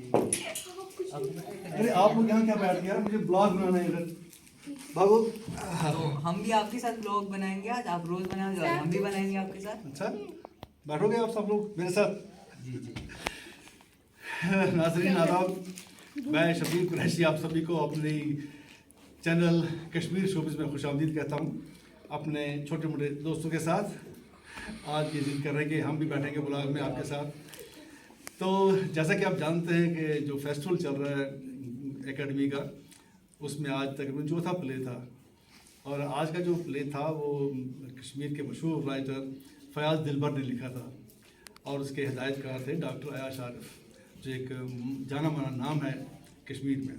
अरे आप लोग यहाँ क्या बैठ गया, मुझे ब्लॉग बनाना है इधर। भागो। तो हम भी आपके साथ ब्लॉग बनाएंगे आज, आप रोज बनाएंगे और हम भी बनाएंगे आपके साथ। अच्छा, बैठोगे आप सब लोग मेरे साथ? जी जी। नाज़रीन आदाब, मैं शफीक कुरैशी आप सभी को अपनी चैनल कश्मीर शोबिज़ में खुशामदीद कहता हूँ। अपने छोटे मोटे दोस्तों के साथ आज ये जिद कर रहे हैं कि हम भी बैठेंगे ब्लॉग में आपके साथ। तो जैसा कि आप जानते हैं कि जो फेस्टिवल चल रहा है एकेडमी का, उसमें आज तकरीबन चौथा प्ले था। और आज का जो प्ले था वो कश्मीर के मशहूर राइटर फयाज़ दिलबर ने लिखा था और उसके हिदायतकार थे डॉक्टर अयाश आरिफ, जो एक जाना माना नाम है कश्मीर में।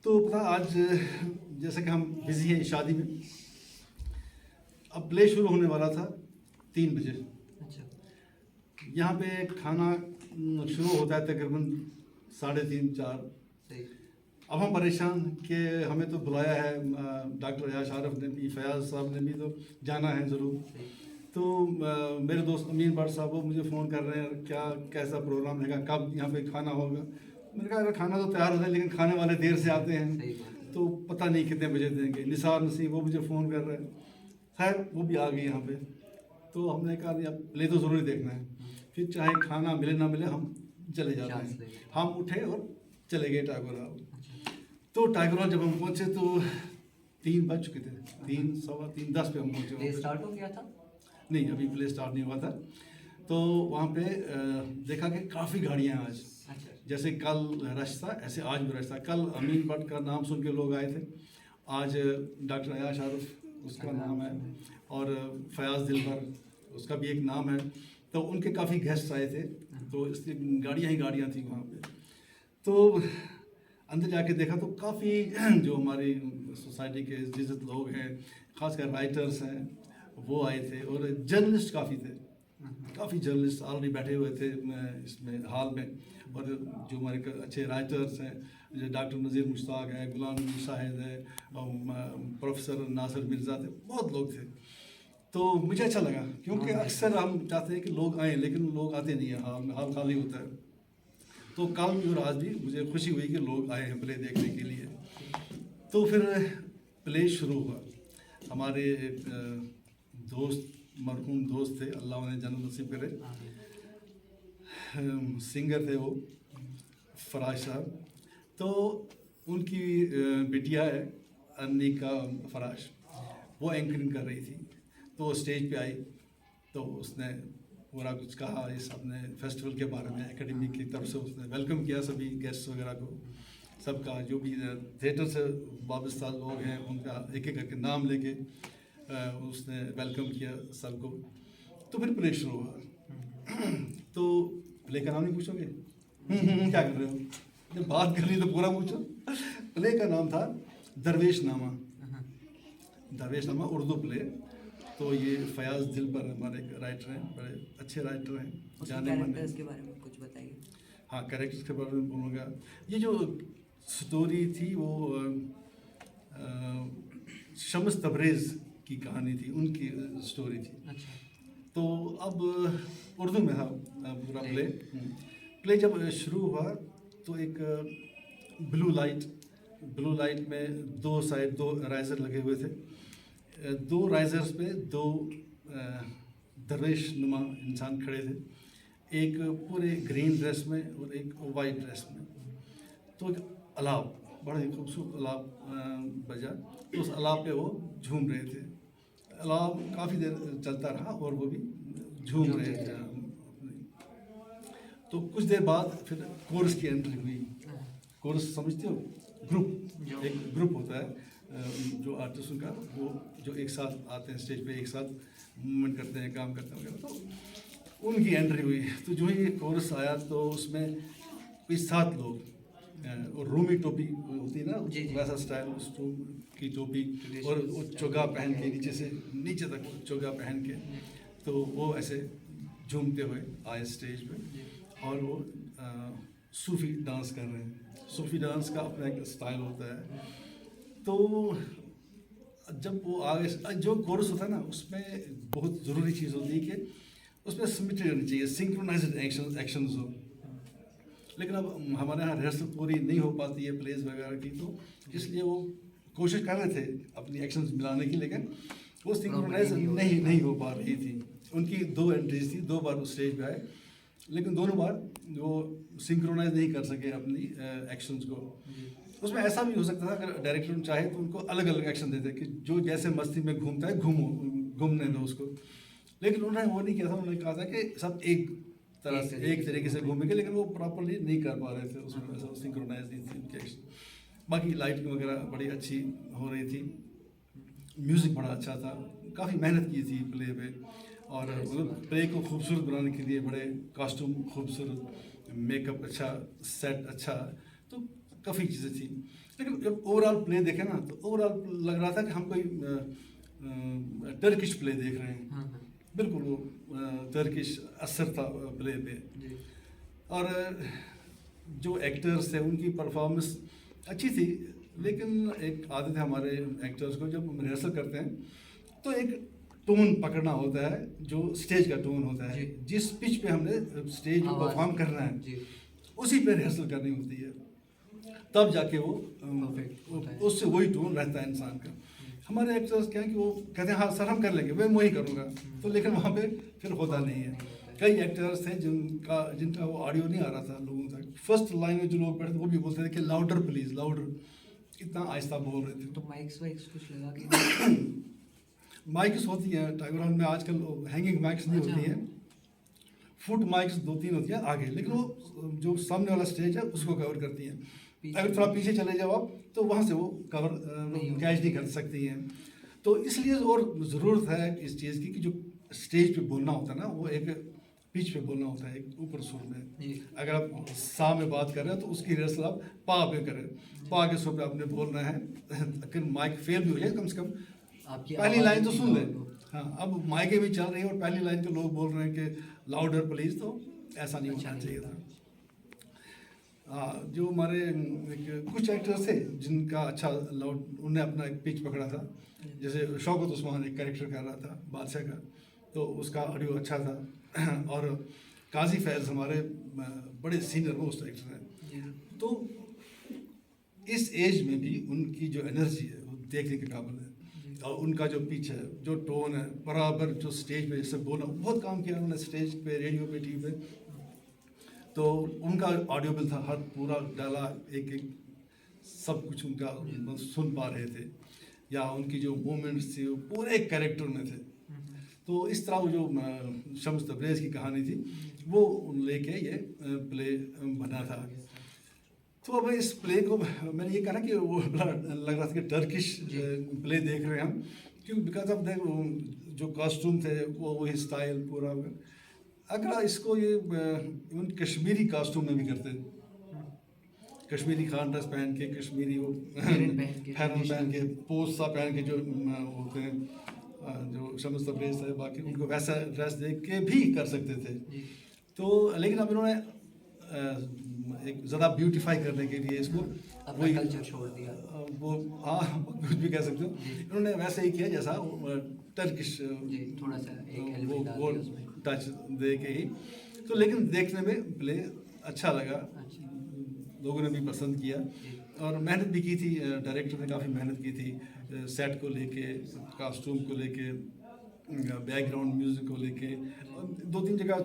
तो पता आज जैसा कि हम बिज़ी हैं शादी में, अब प्ले शुरू होने वाला था 3 बजे। अच्छा। यहाँ पे खाना शुरू होता है तकरीबन 3:30-4। सही। अब हम परेशान कि हमें तो बुलाया है डॉक्टर अयाश आरिफ ने भी, फयाज़ साहब ने भी, तो जाना है ज़रूर। तो मेरे दोस्त अमीन भट्ट साहब वो मुझे फ़ोन कर रहे हैं, क्या कैसा प्रोग्राम रहेगा, कब यहाँ पे खाना होगा। मैंने कहा अगर खाना तो तैयार हो जाए, लेकिन खाने वाले देर से आते हैं तो पता नहीं कितने बजे देंगे। निसार नसीब वो मुझे फ़ोन कर रहे हैं, खैर वो भी आ गई यहाँ पे। तो हमने कहा अब प्ले तो ज़रूरी देखना है, फिर चाहे खाना मिले ना मिले हम चले जाते हैं। हम उठे और चले गए टाइगर हॉल। तो टाइगर हॉल जब हम पहुँचे तो 3 बज चुके थे, 3, सवा 3, 10 पे हम पहुँचे। प्ले स्टार्ट हो गया था? नहीं, अभी प्ले स्टार्ट नहीं हुआ था। तो वहाँ पे देखा कि काफ़ी गाड़ियाँ हैं आज। अच्छा। जैसे कल रश था ऐसे आज भी रश था। कल अमीन भट्ट का नाम सुन के लोग आए थे, आज डॉक्टर अयाश आरिफ उसका नाम है, और फयाज़ दिलबर उसका भी एक नाम है। तो उनके काफ़ी गेस्ट आए थे, तो इसलिए गाड़ियाँ ही गाड़ियाँ थी वहाँ पे। तो अंदर जाके देखा तो काफ़ी जो हमारी सोसाइटी के इज्जत लोग हैं, ख़ासकर राइटर्स हैं, वो आए थे, और जर्नलिस्ट काफ़ी थे। काफ़ी जर्नलिस्ट ऑलरेडी बैठे हुए थे इसमें हॉल में। और जो हमारे अच्छे राइटर्स हैं, जो डॉक्टर नज़ीर मुश्ताक है, गुलाम नबी शाहिद है, प्रोफेसर नासिर मिर्ज़ा थे, बहुत लोग थे। तो मुझे अच्छा लगा, क्योंकि अक्सर हम चाहते हैं कि लोग आएँ, लेकिन लोग आते नहीं हैं, हॉल खाली होता है। तो कल भी और आज भी मुझे खुशी हुई कि लोग आए हैं प्ले देखने के लिए। तो फिर प्ले शुरू हुआ। हमारे एक दोस्त, मरहूम दोस्त थे, अल्लाह उन्हें जन्नत नसीब करे, सिंगर थे वो, फराज साहब। तो उनकी बिटिया है अनिका फराज, वो एंकरिंग कर रही थी। तो वो स्टेज पे आई तो उसने पूरा कुछ कहा इस अपने फेस्टिवल के बारे में, एकेडमी की तरफ से उसने वेलकम किया सभी गेस्ट वगैरह को, सबका जो भी थिएटर से वाबस्ता लोग हैं उनका एक एक करके नाम लेके उसने वेलकम किया सबको। तो फिर प्ले शुरू हुआ। तो प्ले का नाम नहीं पूछोगे? क्या कर रहे हो, जब बात कर रही तो पूरा पूछो। प्ले का नाम था दरवेश नामा। दरवेश नामा उर्दू प्ले। तो ये फयाज़ दिलबर हमारे राइटर हैं, बड़े अच्छे राइटर हैं, जाने माने। के बारे में कुछ बताइए। हाँ, कैरेक्टर्स के बारे में बोलूँगा। ये जो स्टोरी थी वो शम्स तबरेज़ की कहानी थी, उनकी स्टोरी थी। अच्छा। तो अब उर्दू में था पूरा प्ले। प्ले जब शुरू हुआ तो एक ब्लू लाइट में 2 साइड 2 राइज़र लगे हुए थे। 2 राइज़र्स पे 2 दरवेश नुमा इंसान खड़े थे, एक पूरे ग्रीन ड्रेस में और एक वाइट ड्रेस में। तो एक अलाव, बड़ा ही खूबसूरत अलाव बजा, तो उस अलाव पे वो झूम रहे थे। अलाव काफ़ी देर चलता रहा और वो भी झूम रहे थे। तो कुछ देर बाद फिर कोरस की एंट्री हुई। कोरस समझते हो? ग्रुप, एक ग्रुप होता है जो आर्टिस्टों का, वो जो एक साथ आते हैं स्टेज पे, एक साथ मूवमेंट करते हैं, काम करते हैं वगैरह। तो उनकी एंट्री हुई। तो जो ही कोरस आया तो उसमें कोई 7 लोग, और रूमी टोपी होती है ना, वैसा स्टाइल, उस की टोपी और वो चोगा पहन के, नीचे तक चोगा पहन के, तो वो ऐसे झूमते हुए आए स्टेज पे। और वो सूफी डांस कर रहे हैं। सूफी डांस का अपना एक स्टाइल होता है। तो जब वो आगे जो कोरस होता है ना, उसमें बहुत ज़रूरी चीज़ होती है कि उसमें सिमेट्री होनी चाहिए, सिंक्रोनाइज्ड एक्शंस हो। लेकिन अब हमारे यहाँ रिहर्सल पूरी नहीं हो पाती है प्लेज वगैरह की, तो इसलिए वो कोशिश कर रहे थे अपनी एक्शंस मिलाने की, लेकिन वो सिंक्रोनाइज नहीं हो पा रही थी। उनकी 2 एंट्रीज थी, 2 बार वो स्टेज पे आए, लेकिन दोनों बार वो सिंक्रोनाइज नहीं कर सके अपनी एक्शंस को। उसमें ऐसा भी हो सकता था अगर डायरेक्टर चाहे तो उनको अलग अलग एक्शन देते कि जो जैसे मस्ती में घूमता है घूमने दो उसको, लेकिन उन्होंने वो नहीं किया था। उन्होंने कहा था कि सब एक तरह से एक तरीके से घूमेंगे, लेकिन वो प्रॉपरली नहीं कर पा रहे थे, उसमें ऐसा सिंक्रोनाइज नहीं थी उनकी एक्शन। बाकी लाइटिंग वगैरह बड़ी अच्छी हो रही थी, म्यूज़िक बड़ा अच्छा था, काफ़ी मेहनत की थी प्ले पे, और मतलब प्ले को खूबसूरत बनाने के लिए बड़े कॉस्ट्यूम खूबसूरत, मेकअप अच्छा, सेट अच्छा, तो काफ़ी चीज़ें थी। लेकिन जब ओवरऑल प्ले देखे ना तो ओवरऑल लग रहा था कि हम कोई टर्किश प्ले देख रहे हैं। बिल्कुल वो टर्किश असर था प्ले पे। और जो एक्टर्स थे उनकी परफॉर्मेंस अच्छी थी, लेकिन एक आदत है हमारे एक्टर्स को, जब हम रिहर्सल करते हैं तो एक टोन पकड़ना होता है जो स्टेज का टोन होता है, जिस पिच पे हमने स्टेज पे परफॉर्म करना है उसी पे रिहर्सल करनी होती है, तब जाके वो उससे वही टोन रहता है इंसान का। हमारे एक्टर्स क्या है कि वो कहते हैं हाँ सर हम कर लेंगे, मैं वही करूँगा, तो लेकिन वहाँ पे फिर होता नहीं है। कई एक्टर्स थे जिनका वो ऑडियो नहीं आ रहा था लोगों तक, फर्स्ट लाइन में जो लोग बैठे थे वो भी बोलते थे कि लाउडर प्लीज लाउडर, इतना आहिस्ता बोल रहे थे। तो माइक्स वाइक्स कुछ लगा कि माइक्स होती हैं टाइगर हॉल में आजकल, हैंगिंग माइक्स नहीं होती हैं, फुट माइक्स 2-3 होती हैं आगे, लेकिन वो जो सामने वाला स्टेज है उसको कवर करती हैं। अगर थोड़ा पीछे चले जाओ आप तो वहाँ से वो कवर कैच नहीं कर सकती हैं। तो इसलिए और ज़रूरत है इस चीज़ की कि जो स्टेज पे बोलना होता है ना वो एक पिच पे बोलना होता है, एक ऊपर सुर में। अगर आप सा में बात कर रहे हैं तो उसकी रिहर्सल आप पा पे करें, पा के सुर पे आपने बोलना है। अगर माइक फेल भी हो जाए कम से कम पहली लाइन तो सुन लें। हाँ, अब माइकें भी चल रही है और पहली लाइन के लोग बोल रहे हैं कि लाउडर प्लीज, तो ऐसा नहीं होना चाहिए था। हाँ, जो हमारे कुछ एक्टर्स थे जिनका अच्छा लाउड, उन्होंने अपना एक पिच पकड़ा था, जैसे शौकत उस्मान एक कैरेक्टर कर रहा था बादशाह का, तो उसका ऑडियो अच्छा था। और काजी फैज़ हमारे बड़े सीनियर मोस्ट एक्टर हैं, तो इस एज में भी उनकी जो एनर्जी है वो देखने के काबिल है। और उनका जो पिच है, जो टोन है, बराबर जो स्टेज पे जैसे बोला, बहुत काम किया उन्होंने स्टेज पे, रेडियो पे, टीवी पे, तो उनका ऑडियो बिल था, हर पूरा डाला, एक एक सब कुछ उनका सुन पा रहे थे, या उनकी जो मूवमेंट्स थी वो पूरे कैरेक्टर में थे। तो इस तरह वो जो शम्स तबरेज़ की कहानी थी वो लेके ये प्ले बना था। तो अब इस प्ले को मैंने ये कहा कि वो लग रहा था कि टर्किश प्ले देख रहे हैं हम, क्योंकि बिकॉज ऑफ द जो कॉस्ट्यूम थे वो वही स्टाइल पूरा। अगर इसको ये इवन कश्मीरी कॉस्ट्यूम में भी करते, कश्मीरी खान ड्रेस पहन के, कश्मीरी वो फैरन पहन के, पोस्ट सा पहन के जो होते हैं, जो शम्स तबरेज़ है, बाकी उनको वैसा ड्रेस देख के भी कर सकते थे। तो लेकिन अब इन्होंने एक ज़्यादा ब्यूटीफाई करने के लिए इसको वही कल्चर छोड़ दिया, वो हाँ कुछ भी कह सकते हो, इन्होंने वैसे ही किया जैसा टर्किश थोड़ा सा एक वो टच दे के ही। तो लेकिन देखने में प्ले अच्छा लगा, लोगों ने भी पसंद किया, और मेहनत भी की थी, डायरेक्टर ने काफ़ी मेहनत की थी सेट को लेके, कॉस्ट्यूम को लेके, बैकग्राउंड म्यूज़िक को लेके। 2-3 जगह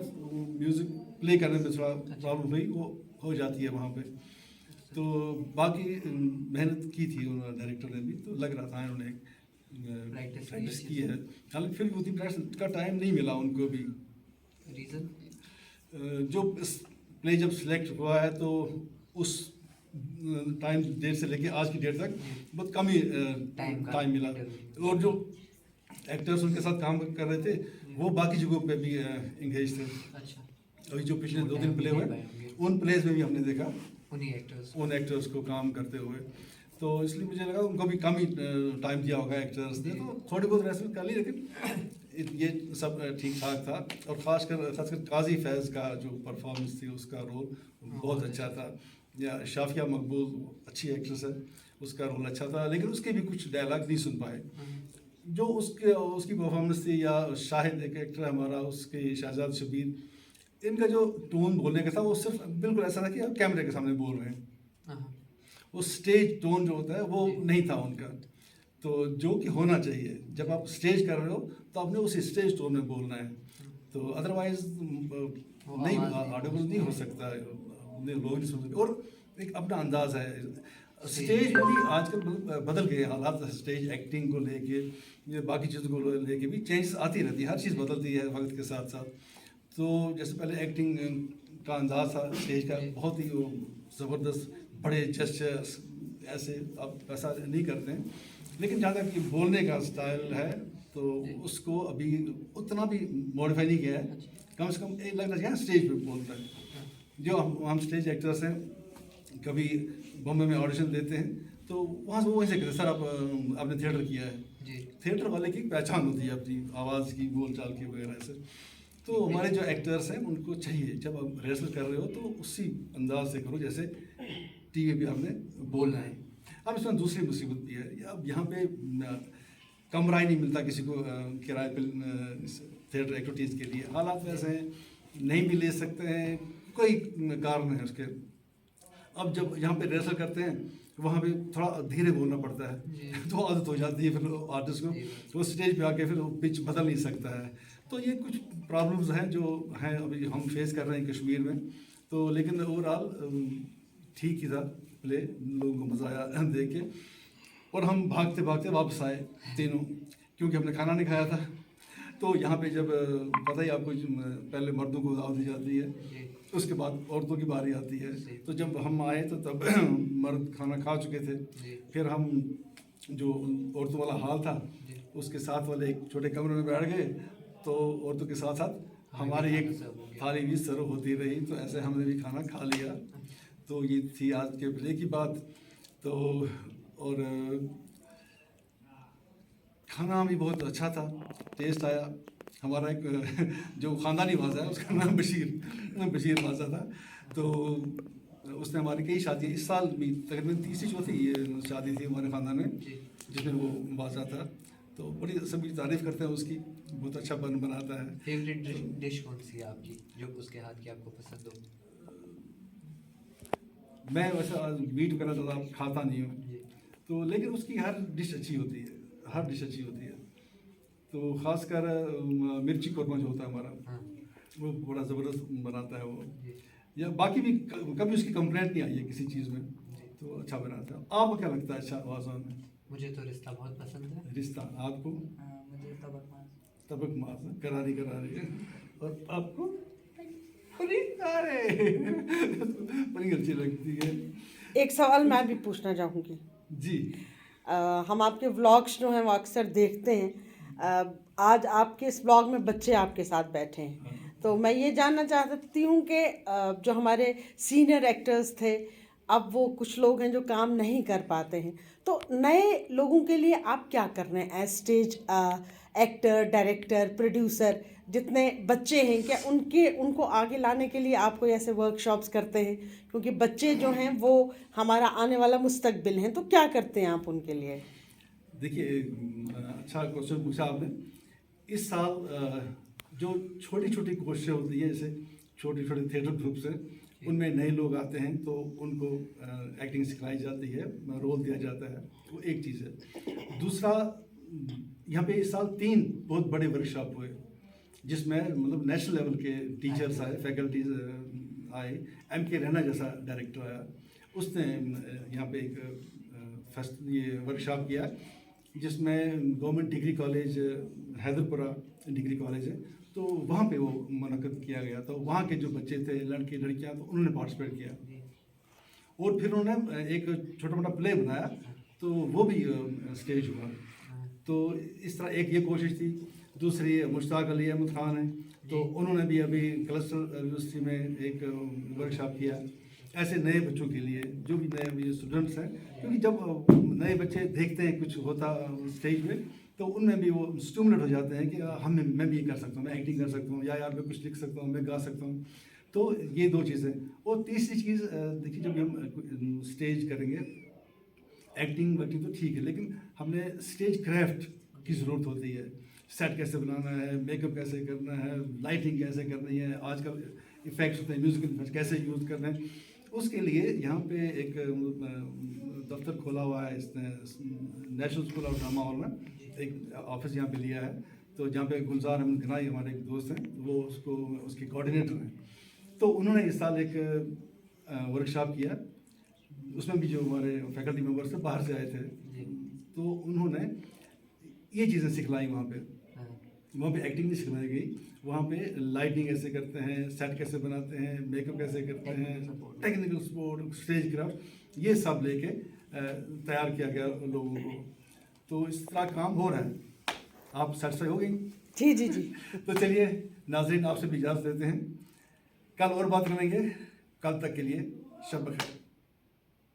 म्यूज़िक प्ले करने में थोड़ा प्रॉब्लम हुई, वो हो जाती है वहाँ पे। तो बाकी मेहनत की थी उन्होंने, डायरेक्टर ने भी, तो लग रहा था उन्होंने प्रैक्टिस की है। हालांकि फिर भी उतनी प्रैक्टिस का टाइम नहीं मिला उनको भी। रीज़न जो प्ले जब सिलेक्ट हुआ है तो उस टाइम डेट से लेके आज की डेट तक बहुत कम ही टाइम मिला, और जो एक्टर्स उनके साथ काम कर रहे थे वो बाकी जगहों पे भी इंगेज थे। अच्छा, अभी जो पिछले 2 दिन प्ले हुए उन प्लेस में भी हमने देखा उन एक्टर्स को काम करते हुए, तो इसलिए मुझे लगा उनको भी कम ही टाइम दिया होगा एक्टर्स ने, तो थोड़ी बहुत रेस्ट कर ली, लेकिन ये सब ठीक ठाक था। और खासकर काजी फैज़ का जो परफॉर्मेंस थी, उसका रोल बहुत अच्छा था। या शाफिया मकबूल अच्छी एक्ट्रेस है, उसका रोल अच्छा था, लेकिन उसके भी कुछ डायलॉग नहीं सुन पाए जो उसकी परफॉर्मेंस थी। या शाहिद एक एक्टर हमारा, उसके शहजाद शबीर, इनका जो टोन बोलने का था वो सिर्फ बिल्कुल ऐसा था कि आप कैमरे के सामने बोल रहे हैं। हाँ, वो स्टेज टोन जो होता है वो जी। नहीं था उनका। तो जो कि होना चाहिए, जब आप स्टेज कर रहे हो तो आपने उस स्टेज टोन में बोलना है। तो अदरवाइज वो नहीं, आवाज़ नहीं ऑडिबल नहीं हो सकता है, लोग नहीं सुन सकते। और एक अपना अंदाज है, स्टेज स्टेज भी आजकल बदल गए हालात, स्टेज एक्टिंग को लेके, ये बाकी चीज़ों को लेके भी चेंजेस आती रहती है, हर चीज़ बदलती है वक्त के साथ साथ। तो जैसे पहले एक्टिंग का अंदाज था स्टेज का, जी। बहुत ही वो ज़बरदस्त, बड़े जेस्चर्स, ऐसे अब ऐसा नहीं करते हैं। लेकिन जहाँ तक कि बोलने का स्टाइल है तो जी। उसको अभी उतना भी मॉडिफाई नहीं किया है। कम से कम एक लगना चाहिए स्टेज पे बोलता है। जो हम स्टेज एक्टर्स हैं, कभी बॉम्बे में ऑडिशन देते हैं तो वहाँ से वो वहीं से कहते हैं, सर आप आपने थिएटर किया है। जी। थिएटर वाले की पहचान होती है अपनी आवाज़ की, बोल चाल की वगैरह से। तो हमारे जो एक्टर्स हैं उनको चाहिए जब आप रिहर्सल कर रहे हो तो उसी अंदाज से करो जैसे टीवी पे आपने बोलना है। अब इसमें दूसरी मुसीबत भी है, अब यहाँ पे कमरा ही नहीं मिलता किसी को किराए पे थिएटर एक्टिविटीज़ के लिए। हालात वैसे हैं, नहीं भी ले सकते हैं, कोई कारण है उसके। अब जब यहाँ पे रिहर्सल करते हैं वहाँ पे थोड़ा धीरे बोलना पड़ता जी। है तो आदत हो जाती है फिर आर्टिस्ट को, जी। वो स्टेज पे आके फिर पिच बदल नहीं सकता है। तो ये कुछ प्रॉब्लम्स हैं जो हैं अभी हम फेस कर रहे हैं कश्मीर में। तो लेकिन ओवरऑल ठीक ही था प्ले, लोगों को मज़ा आया देख के। और हम भागते भागते वापस आए तीनों, क्योंकि हमने खाना नहीं खाया था। तो यहाँ पे जब पता ही आपको, पहले मर्दों को दावत दी जाती है, जी। उसके बाद औरतों की बारी आती है। जी। तो जब हम आए तो तब मर्द खाना खा चुके थे। जी। फिर हम जो औरतों वाला हाल था जी। उसके साथ वाले एक छोटे कमरे में बैठ गए। तो औरतों के साथ साथ हमारी एक खाना सर्व हो गया। थाली भी सर्व होती रही, तो ऐसे हमने भी खाना खा लिया। तो ये थी आज के प्ले की बात। तो और खाना भी बहुत अच्छा था, टेस्ट आया। हमारा एक जो ख़ानदानी वाजा है उसका नाम बशीर वाजा था। तो उसने हमारी कई शादी, इस साल भी तकरीबन तीसरी चौथी ये शादी थी हमारे ख़ानदान में जी। जिसमें वो वाजा था। तो बड़ी सभी तारीफ़ करते हैं उसकी, बहुत अच्छा बनाता है। फेवरेट डिश कौन सी है आपकी जो उसके हाथ की आपको पसंद हो? मैं वैसा मीट वगैरह ज़्यादा खाता नहीं हूँ, जी। तो लेकिन उसकी हर डिश अच्छी होती है, हर डिश अच्छी होती है। तो ख़ासकर मिर्ची कौरमा जो होता है हमारा, हाँ। वो बड़ा ज़बरदस्त बनाता है वो। जी। या बाकी भी कभी उसकी कंप्लेंट नहीं आई है किसी चीज़ में, जी। तो अच्छा बनाता है। आपको क्या लगता है अच्छा आवाज़ में? मुझे तो रिश्ता बहुत पसंद है। रिश्ता, आपको? मुझे तबक मांस। तबक मास, करारी करारी है। और आपको? परी, अरे बड़ी अच्छी लगती है। एक सवाल मैं भी पूछना चाहूँगी। जी। हम आपके व्लॉग्स जो हैं वो अक्सर देखते हैं। आज आपके इस व्लॉग में बच्चे आपके साथ बैठे हैं, हाँ। तो मैं ये जानना चाहती हूँ कि जो हमारे सीनियर एक्टर्स थे, अब वो कुछ लोग हैं जो काम नहीं कर पाते हैं, तो नए लोगों के लिए आप क्या कर रहे हैं as stage actor, director, producer? जितने बच्चे हैं क्या उनको आगे लाने के लिए आप कोई ऐसे वर्कशॉप्स करते हैं? क्योंकि बच्चे जो हैं वो हमारा आने वाला मुस्तकबिल हैं, तो क्या करते हैं आप उनके लिए? देखिए, अच्छा क्वेश्चन पूछा आपने। इस साल जो छोटी छोटी कोशिशें होती हैं, जैसे छोटे छोटे थिएटर ग्रुप्स हैं, उनमें नए लोग आते हैं तो उनको एक्टिंग सिखाई जाती है, रोल दिया जाता है, वो एक चीज़ है। दूसरा, यहाँ पे इस साल 3 बहुत बड़े वर्कशॉप हुए जिसमें मतलब नेशनल लेवल के टीचर्स आए, फैकल्टीज आए। MK रैना जैसा डायरेक्टर आया, उसने यहाँ पे एक ये वर्कशॉप किया जिसमें government degree college Haiderpura degree college है, तो वहाँ पे वो मुनक़्क़द किया गया। तो वहाँ के जो बच्चे थे, लड़के लड़कियाँ, तो उन्होंने पार्टिसिपेट किया और फिर उन्होंने एक छोटा मोटा प्ले बनाया, तो वो भी स्टेज हुआ। तो इस तरह एक ये कोशिश थी। दूसरी मुश्ताक अली अहमद ख़ान है, तो उन्होंने भी अभी क्लस्टर यूनिवर्सिटी में एक वर्कशॉप किया ऐसे नए बच्चों के लिए, जो भी नए अभी स्टूडेंट्स हैं। क्योंकि जब नए बच्चे देखते हैं कुछ होता स्टेज में, तो उनमें भी वो स्टिमुलेट हो जाते हैं कि मैं भी ये कर सकता हूँ, मैं एक्टिंग कर सकता हूँ, या यार मैं कुछ लिख सकता हूँ, मैं गा सकता हूँ। तो ये 2 चीज़ें। और तीसरी चीज़ देखिए, जब हम स्टेज करेंगे, एक्टिंग वैक्टिंग तो ठीक है, लेकिन हमने स्टेज क्राफ्ट की ज़रूरत होती है। सेट कैसे बनाना है, मेकअप कैसे करना है, लाइटिंग कैसे करनी है। आजकल इफेक्ट्स होते हैं, म्यूजिकल इफेक्ट्स कैसे यूज़ करना है, उसके लिए यहाँ पे एक दफ्तर खोला हुआ है इसने national school of drama hall में, एक ऑफिस यहाँ पे लिया है। तो जहाँ पे गुलजार अहमद गनाई हमारे एक दोस्त हैं, वो उसके कोऑर्डिनेटर हैं। तो उन्होंने इस साल एक वर्कशॉप किया, उसमें भी जो हमारे फैकल्टी मेंबर्स थे बाहर से आए थे, तो उन्होंने ये चीज़ें सिखलाई वहाँ पे। वहाँ पे एक्टिंग नहीं सिखाई गई, वहाँ पे लाइटिंग कैसे करते हैं, सेट कैसे बनाते हैं, मेकअप कैसे करते हैं, टेक्निकल सपोर्ट, स्टेज क्राफ्ट, ये सब लेके तैयार किया गया लोगों को। तो इस तरह काम हो रहा है। आप सेटिस्फाई हो गई? जी जी जी। तो चलिए नाज़रीन, आपसे भी इजाज़त देते हैं, कल और बात करेंगे। कल तक के लिए शब बखैर।